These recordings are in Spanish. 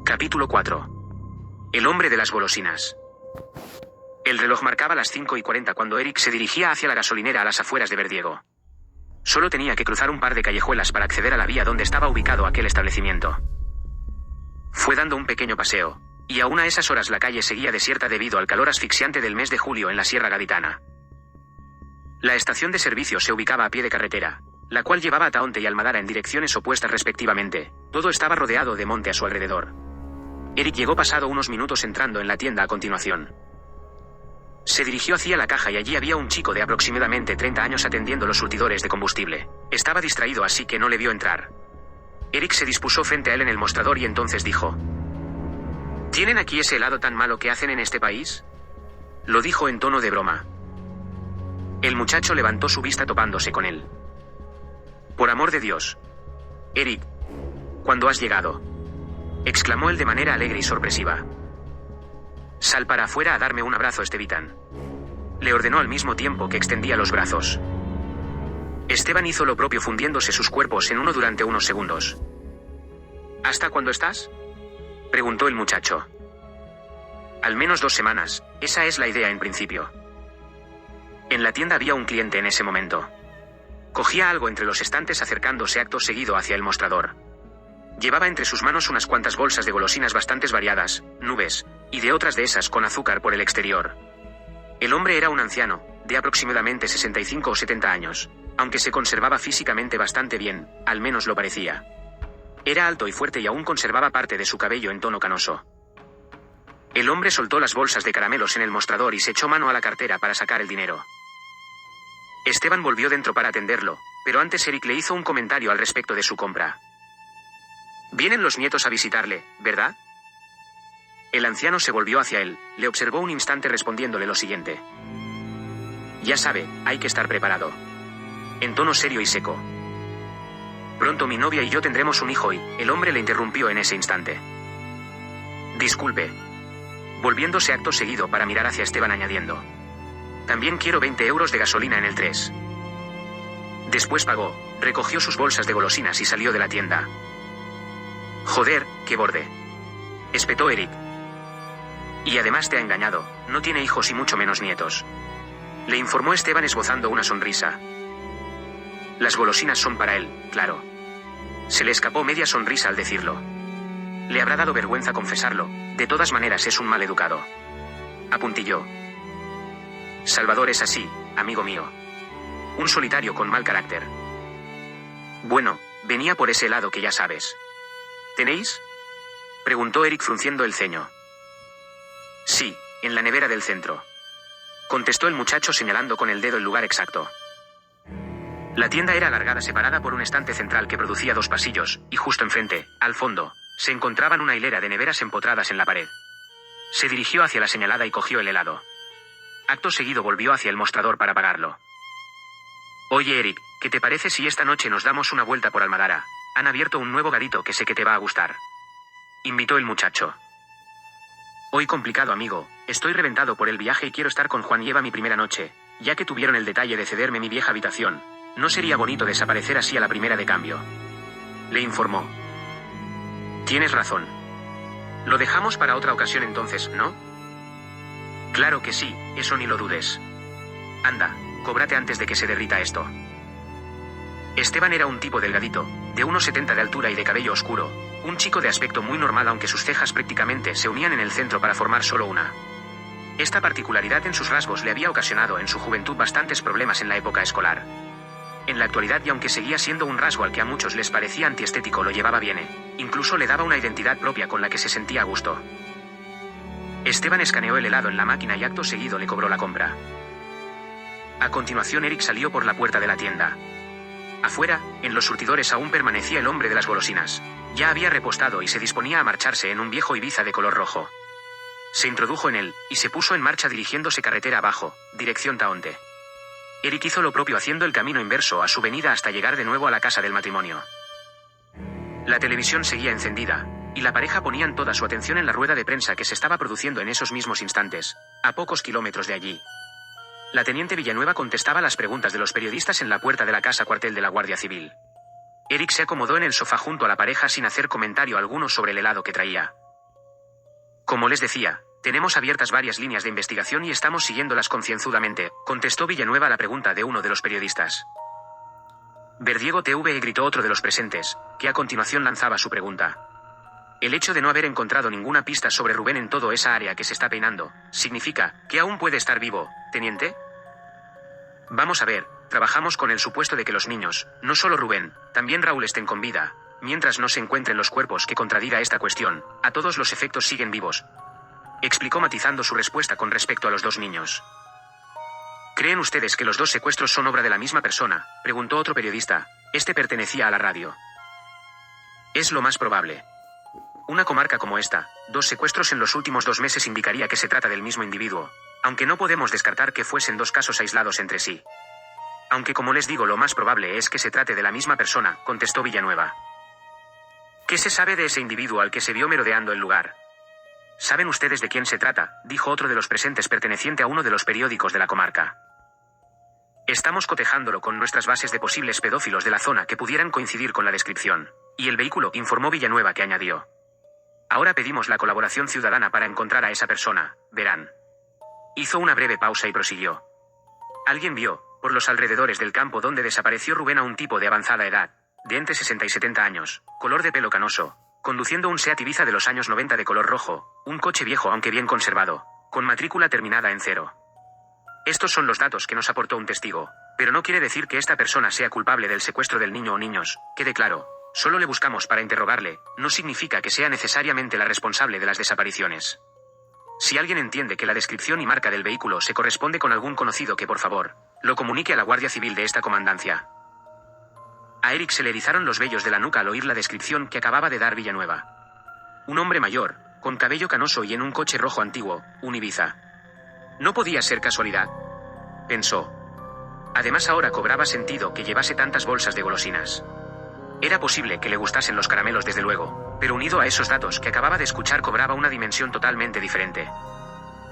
Capítulo 4. El hombre de las golosinas. El reloj marcaba las 5:40 cuando Eric se dirigía hacia la gasolinera a las afueras de Verdiego. Solo tenía que cruzar un par de callejuelas para acceder a la vía donde estaba ubicado aquel establecimiento. Fue dando un pequeño paseo, y aún a esas horas la calle seguía desierta debido al calor asfixiante del mes de julio en la Sierra Gaditana. La estación de servicio se ubicaba a pie de carretera, la cual llevaba a Taonte y Almadara en direcciones opuestas respectivamente. Todo estaba rodeado de monte a su alrededor. Eric llegó pasado unos minutos entrando en la tienda a continuación. Se dirigió hacia la caja y allí había un chico de aproximadamente 30 años atendiendo los surtidores de combustible. Estaba distraído así que no le vio entrar. Eric se dispuso frente a él en el mostrador y entonces dijo: ¿Tienen aquí ese helado tan malo que hacen en este país? Lo dijo en tono de broma. El muchacho levantó su vista topándose con él. Por amor de Dios. Eric, ¿cuándo has llegado?, exclamó él de manera alegre y sorpresiva. Sal para afuera a darme un abrazo, Esteban. Le ordenó al mismo tiempo que extendía los brazos. Esteban hizo lo propio fundiéndose sus cuerpos en uno durante unos segundos. ¿Hasta cuándo estás?, preguntó el muchacho. Al menos 2 semanas, esa es la idea en principio. En la tienda había un cliente en ese momento. Cogía algo entre los estantes acercándose acto seguido hacia el mostrador. Llevaba entre sus manos unas cuantas bolsas de golosinas bastante variadas, nubes, y de otras de esas con azúcar por el exterior. El hombre era un anciano, de aproximadamente 65 o 70 años, aunque se conservaba físicamente bastante bien, al menos lo parecía. Era alto y fuerte y aún conservaba parte de su cabello en tono canoso. El hombre soltó las bolsas de caramelos en el mostrador y se echó mano a la cartera para sacar el dinero. Esteban volvió dentro para atenderlo, pero antes Eric le hizo un comentario al respecto de su compra. Vienen los nietos a visitarle, ¿verdad? El anciano se volvió hacia él, le observó un instante respondiéndole lo siguiente. Ya sabe, hay que estar preparado. En tono serio y seco. Pronto mi novia y yo tendremos un hijo y, el hombre le interrumpió en ese instante. Disculpe. Volviéndose acto seguido para mirar hacia Esteban añadiendo. También quiero 20 euros de gasolina en el 3. Después pagó, recogió sus bolsas de golosinas y salió de la tienda. Joder, qué borde. Espetó Eric. Y además te ha engañado, no tiene hijos y mucho menos nietos. Le informó Esteban esbozando una sonrisa. Las golosinas son para él, claro. Se le escapó media sonrisa al decirlo. Le habrá dado vergüenza confesarlo, de todas maneras es un mal educado. Apuntilló. Salvador es así, amigo mío. Un solitario con mal carácter. Bueno, venía por ese lado que ya sabes. ¿Tenéis?, preguntó Eric frunciendo el ceño. Sí, en la nevera del centro, contestó el muchacho señalando con el dedo el lugar exacto. La tienda era alargada separada por un estante central que producía 2 pasillos, y justo enfrente, al fondo, se encontraban una hilera de neveras empotradas en la pared. Se dirigió hacia la señalada y cogió el helado. Acto seguido volvió hacia el mostrador para pagarlo. Oye Eric, ¿qué te parece si esta noche nos damos una vuelta por Almadara? Han abierto un nuevo garito que sé que te va a gustar. Invitó el muchacho. Hoy complicado, amigo, estoy reventado por el viaje y quiero estar con Juan y Eva mi primera noche, ya que tuvieron el detalle de cederme mi vieja habitación. No sería bonito desaparecer así a la primera de cambio. Le informó. Tienes razón. Lo dejamos para otra ocasión entonces, ¿no? Claro que sí, eso ni lo dudes. Anda, cóbrate antes de que se derrita esto. Esteban era un tipo delgadito, de unos 70 de altura y de cabello oscuro, un chico de aspecto muy normal aunque sus cejas prácticamente se unían en el centro para formar solo una. Esta particularidad en sus rasgos le había ocasionado en su juventud bastantes problemas en la época escolar. En la actualidad y aunque seguía siendo un rasgo al que a muchos les parecía antiestético lo llevaba bien, incluso le daba una identidad propia con la que se sentía a gusto. Esteban escaneó el helado en la máquina y acto seguido le cobró la compra. A continuación Eric salió por la puerta de la tienda. Afuera, en los surtidores aún permanecía el hombre de las golosinas. Ya había repostado y se disponía a marcharse en un viejo Ibiza de color rojo. Se introdujo en él, y se puso en marcha dirigiéndose carretera abajo, dirección Taonte. Eric hizo lo propio haciendo el camino inverso a su venida hasta llegar de nuevo a la casa del matrimonio. La televisión seguía encendida, y la pareja ponían toda su atención en la rueda de prensa que se estaba produciendo en esos mismos instantes, a pocos kilómetros de allí. La teniente Villanueva contestaba las preguntas de los periodistas en la puerta de la casa cuartel de la Guardia Civil. Eric se acomodó en el sofá junto a la pareja sin hacer comentario alguno sobre el helado que traía. Como les decía, tenemos abiertas varias líneas de investigación y estamos siguiéndolas concienzudamente, contestó Villanueva a la pregunta de uno de los periodistas. Verdiego TV, gritó otro de los presentes, que a continuación lanzaba su pregunta. El hecho de no haber encontrado ninguna pista sobre Rubén en toda esa área que se está peinando, ¿significa que aún puede estar vivo, teniente? Vamos a ver, trabajamos con el supuesto de que los niños, no solo Rubén, también Raúl estén con vida. Mientras no se encuentren los cuerpos que contradiga esta cuestión, a todos los efectos siguen vivos. Explicó matizando su respuesta con respecto a los dos niños. ¿Creen ustedes que los dos secuestros son obra de la misma persona?, preguntó otro periodista. Este pertenecía a la radio. Es lo más probable. Una comarca como esta, 2 secuestros en los últimos 2 meses indicaría que se trata del mismo individuo, aunque no podemos descartar que fuesen 2 casos aislados entre sí. Aunque como les digo, lo más probable es que se trate de la misma persona, contestó Villanueva. ¿Qué se sabe de ese individuo al que se vio merodeando el lugar? ¿Saben ustedes de quién se trata?, dijo otro de los presentes perteneciente a uno de los periódicos de la comarca. Estamos cotejándolo con nuestras bases de posibles pedófilos de la zona que pudieran coincidir con la descripción. Y el vehículo, informó Villanueva, que añadió. Ahora pedimos la colaboración ciudadana para encontrar a esa persona, verán. Hizo una breve pausa y prosiguió. Alguien vio, por los alrededores del campo donde desapareció Rubén, a un tipo de avanzada edad, de entre 60 y 70 años, color de pelo canoso, conduciendo un Seat Ibiza de los años 90 de color rojo, un coche viejo aunque bien conservado, con matrícula terminada en 0. Estos son los datos que nos aportó un testigo, pero no quiere decir que esta persona sea culpable del secuestro del niño o niños, quede claro, solo le buscamos para interrogarle, no significa que sea necesariamente la responsable de las desapariciones. Si alguien entiende que la descripción y marca del vehículo se corresponde con algún conocido, que por favor, lo comunique a la Guardia Civil de esta comandancia. A Eric se le erizaron los vellos de la nuca al oír la descripción que acababa de dar Villanueva. Un hombre mayor, con cabello canoso y en un coche rojo antiguo, un Ibiza. No podía ser casualidad, pensó. Además, ahora cobraba sentido que llevase tantas bolsas de golosinas. Era posible que le gustasen los caramelos, desde luego, pero unido a esos datos que acababa de escuchar cobraba una dimensión totalmente diferente.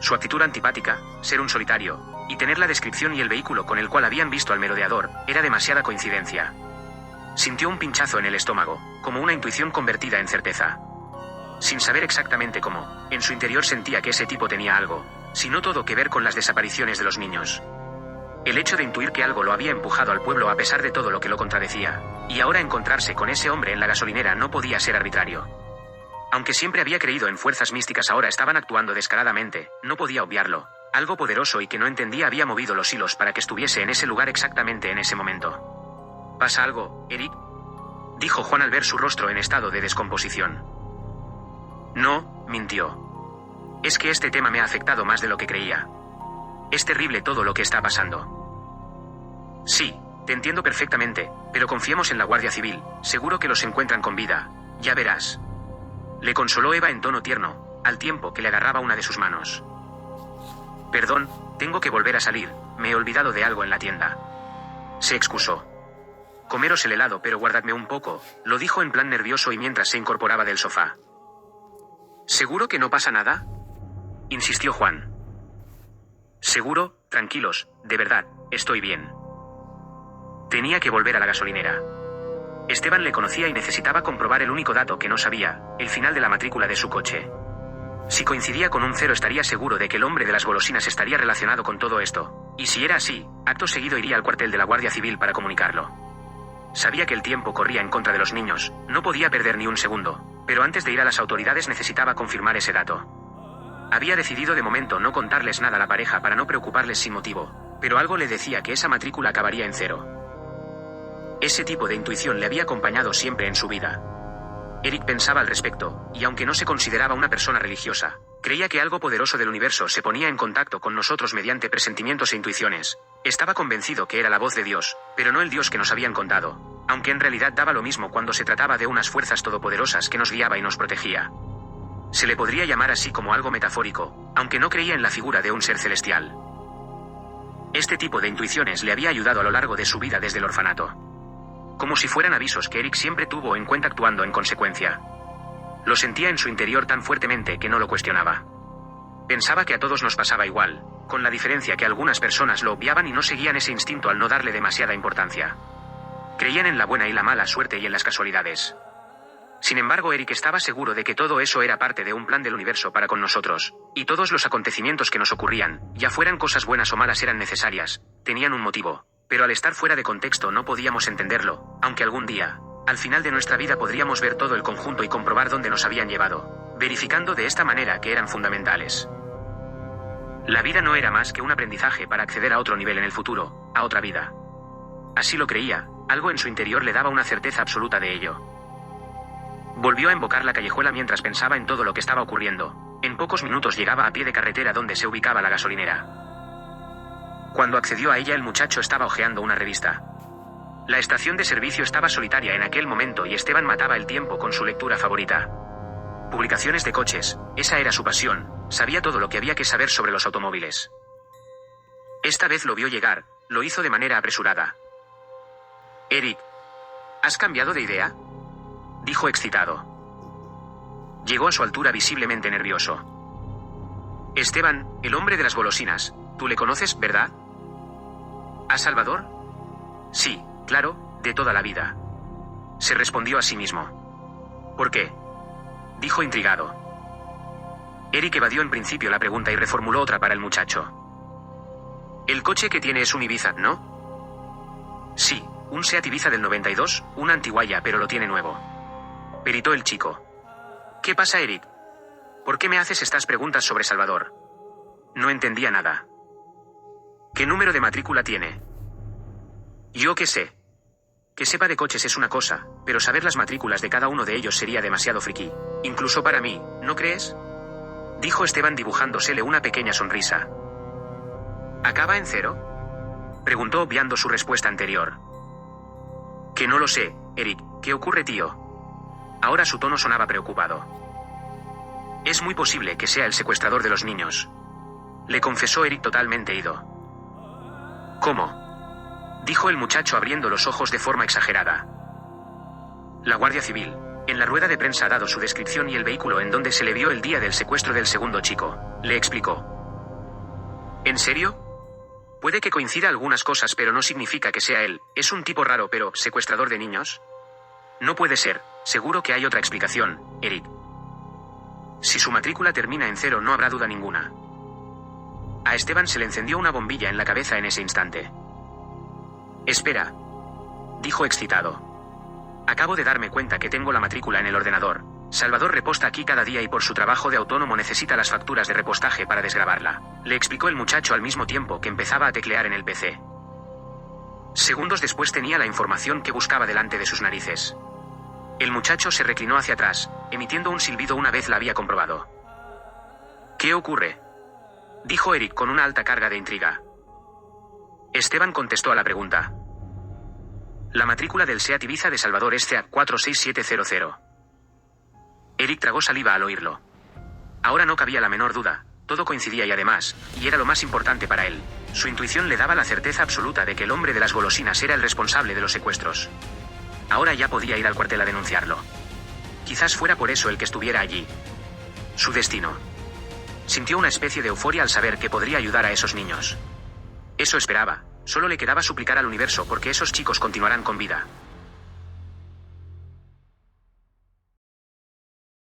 Su actitud antipática, ser un solitario, y tener la descripción y el vehículo con el cual habían visto al merodeador, era demasiada coincidencia. Sintió un pinchazo en el estómago, como una intuición convertida en certeza. Sin saber exactamente cómo, en su interior sentía que ese tipo tenía algo, si no todo, que ver con las desapariciones de los niños. El hecho de intuir que algo lo había empujado al pueblo a pesar de todo lo que lo contradecía, y ahora encontrarse con ese hombre en la gasolinera, no podía ser arbitrario. Aunque siempre había creído en fuerzas místicas, ahora estaban actuando descaradamente, no podía obviarlo. Algo poderoso y que no entendía había movido los hilos para que estuviese en ese lugar exactamente en ese momento. ¿Pasa algo, Eric?, dijo Juan al ver su rostro en estado de descomposición. No, mintió. Es que este tema me ha afectado más de lo que creía. Es terrible todo lo que está pasando. Sí, te entiendo perfectamente, pero confiemos en la Guardia Civil, seguro que los encuentran con vida, ya verás. Le consoló Eva en tono tierno, al tiempo que le agarraba una de sus manos. Perdón, tengo que volver a salir, me he olvidado de algo en la tienda. Se excusó. Comeros el helado, pero guardadme un poco, lo dijo en plan nervioso y mientras se incorporaba del sofá. ¿Seguro que no pasa nada?, insistió Juan. Seguro, tranquilos, de verdad, estoy bien. Tenía que volver a la gasolinera. Esteban le conocía y necesitaba comprobar el único dato que no sabía, el final de la matrícula de su coche. Si coincidía con un 0 estaría seguro de que el hombre de las golosinas estaría relacionado con todo esto, y si era así, acto seguido iría al cuartel de la Guardia Civil para comunicarlo. Sabía que el tiempo corría en contra de los niños, no podía perder ni un segundo, pero antes de ir a las autoridades necesitaba confirmar ese dato. Había decidido de momento no contarles nada a la pareja para no preocuparles sin motivo, pero algo le decía que esa matrícula acabaría en 0. Ese tipo de intuición le había acompañado siempre en su vida. Eric pensaba al respecto, y aunque no se consideraba una persona religiosa, creía que algo poderoso del universo se ponía en contacto con nosotros mediante presentimientos e intuiciones. Estaba convencido que era la voz de Dios, pero no el Dios que nos habían contado, aunque en realidad daba lo mismo cuando se trataba de unas fuerzas todopoderosas que nos guiaba y nos protegía. Se le podría llamar así como algo metafórico, aunque no creía en la figura de un ser celestial. Este tipo de intuiciones le había ayudado a lo largo de su vida desde el orfanato. Como si fueran avisos que Eric siempre tuvo en cuenta, actuando en consecuencia. Lo sentía en su interior tan fuertemente que no lo cuestionaba. Pensaba que a todos nos pasaba igual, con la diferencia que algunas personas lo obviaban y no seguían ese instinto al no darle demasiada importancia. Creían en la buena y la mala suerte y en las casualidades. Sin embargo, Eric estaba seguro de que todo eso era parte de un plan del universo para con nosotros, y todos los acontecimientos que nos ocurrían, ya fueran cosas buenas o malas, eran necesarias, tenían un motivo, pero al estar fuera de contexto no podíamos entenderlo, aunque algún día, al final de nuestra vida, podríamos ver todo el conjunto y comprobar dónde nos habían llevado, verificando de esta manera que eran fundamentales. La vida no era más que un aprendizaje para acceder a otro nivel en el futuro, a otra vida. Así lo creía, algo en su interior le daba una certeza absoluta de ello. Volvió a embocar la callejuela mientras pensaba en todo lo que estaba ocurriendo. En pocos minutos llegaba a pie de carretera donde se ubicaba la gasolinera. Cuando accedió a ella, el muchacho estaba hojeando una revista. La estación de servicio estaba solitaria en aquel momento y Esteban mataba el tiempo con su lectura favorita. Publicaciones de coches, esa era su pasión, sabía todo lo que había que saber sobre los automóviles. Esta vez lo vio llegar, lo hizo de manera apresurada. «Eric, ¿has cambiado de idea?», dijo excitado. Llegó a su altura visiblemente nervioso. «Esteban, el hombre de las golosinas, tú le conoces, ¿verdad?». «¿A Salvador?». «Sí, claro, de toda la vida». Se respondió a sí mismo. «¿Por qué?», dijo intrigado. Eric evadió en principio la pregunta y reformuló otra para el muchacho. «El coche que tiene es un Ibiza, ¿no?». «Sí, un Seat Ibiza del 92, una antiguaya, pero lo tiene nuevo», peritó el chico. «¿Qué pasa, Eric? ¿Por qué me haces estas preguntas sobre Salvador?». No entendía nada. «¿Qué número de matrícula tiene?». «Yo qué sé. Que sepa de coches es una cosa, pero saber las matrículas de cada uno de ellos sería demasiado friki. Incluso para mí, ¿no crees?», dijo Esteban dibujándosele una pequeña sonrisa. «¿Acaba en 0?», preguntó obviando su respuesta anterior. «Que no lo sé, Eric, ¿qué ocurre, tío?». Ahora su tono sonaba preocupado. «Es muy posible que sea el secuestrador de los niños», le confesó Eric totalmente ido. «¿Cómo?», dijo el muchacho abriendo los ojos de forma exagerada. «La Guardia Civil, en la rueda de prensa, ha dado su descripción y el vehículo en donde se le vio el día del secuestro del segundo chico», le explicó. «¿En serio? Puede que coincida algunas cosas, pero no significa que sea él. Es un tipo raro, pero ¿secuestrador de niños? No puede ser, seguro que hay otra explicación, Eric. Si su matrícula termina en 0, no habrá duda ninguna». A Esteban se le encendió una bombilla en la cabeza en ese instante. «Espera», dijo excitado. «Acabo de darme cuenta que tengo la matrícula en el ordenador. Salvador reposta aquí cada día y por su trabajo de autónomo necesita las facturas de repostaje para desgravarla», le explicó el muchacho al mismo tiempo que empezaba a teclear en el PC. Segundos después tenía la información que buscaba delante de sus narices. El muchacho se reclinó hacia atrás, emitiendo un silbido una vez la había comprobado. «¿Qué ocurre?», dijo Eric con una alta carga de intriga. Esteban contestó a la pregunta. «La matrícula del Seat Ibiza de Salvador es CEA 46700. Eric tragó saliva al oírlo. Ahora no cabía la menor duda, todo coincidía y además, y era lo más importante para él, su intuición le daba la certeza absoluta de que el hombre de las golosinas era el responsable de los secuestros. Ahora ya podía ir al cuartel a denunciarlo. Quizás fuera por eso el que estuviera allí. Su destino. Sintió una especie de euforia al saber que podría ayudar a esos niños. Eso esperaba, solo le quedaba suplicar al universo porque esos chicos continuarán con vida.